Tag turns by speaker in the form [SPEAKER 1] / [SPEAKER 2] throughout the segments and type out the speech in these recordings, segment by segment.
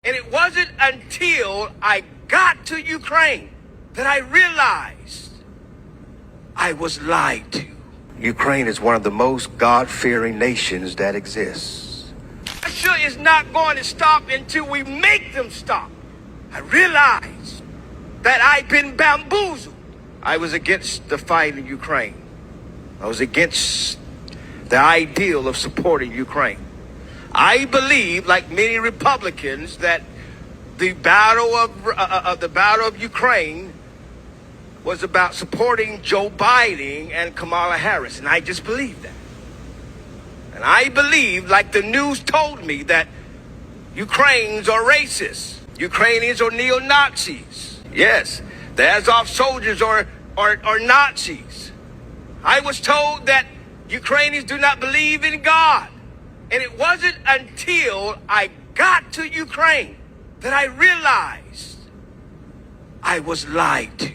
[SPEAKER 1] And it wasn't until I got to Ukraine that I realized I was lied to. Ukraine is one of the most God-fearing nations that exists. Russia is not going to stop until we make them stop. I realized that I've been bamboozled. I was against the fight in Ukraine. I was against the ideal of supporting Ukraine. I believe, like many Republicans, that the battle of Ukraine was about supporting Joe Biden and Kamala Harris, and I just believe that. And I believe, like the news told me, that Ukrainians are racist. Ukrainians are neo-Nazis. Yes, the Azov soldiers are Nazis. I was told that Ukrainians do not believe in God. And it wasn't until I got to Ukraine that I realized I was lied to.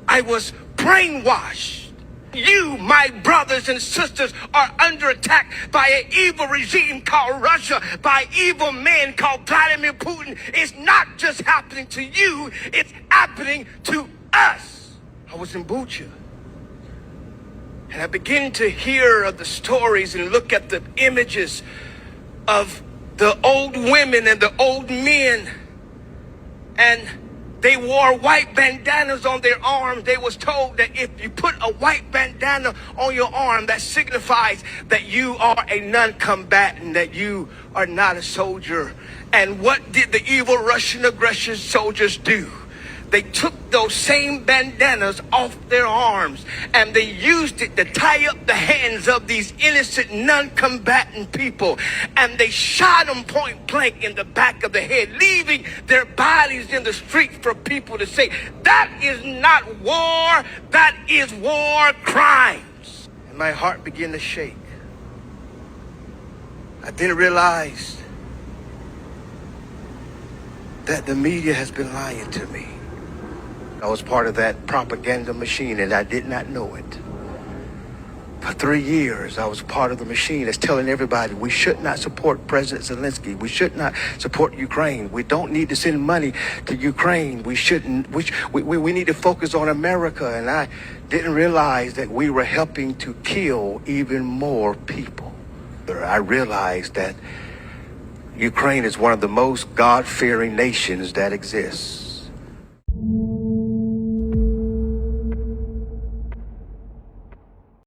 [SPEAKER 1] I was brainwashed. You, my brothers and sisters, are under attack by an evil regime called Russia, by evil men called Vladimir Putin. It's not just happening to you, it's happening to us. I was in Bucha. And I began to hear of the stories and look at the images of the old women and the old men. And they wore white bandanas on their arms. They was told that if you put a white bandana on your arm, that signifies that you are a non-combatant, that you are not a soldier. And what did the evil Russian aggression soldiers do? They took those same bandanas off their arms and they used it to tie up the hands of these innocent non-combatant people. And they shot them point blank in the back of the head, leaving their bodies in the street for people to say, that is not war, that is war crimes. And my heart began to shake. I then realized that the media has been lying to me. I was part of that propaganda machine and I did not know it. For 3 years, I was part of the machine that's telling everybody we should not support President Zelensky. We should not support Ukraine. We don't need to send money to Ukraine. We shouldn't. We need to focus on America. And I didn't realize that we were helping to kill even more people. I realized that Ukraine is one of the most God-fearing nations that exists.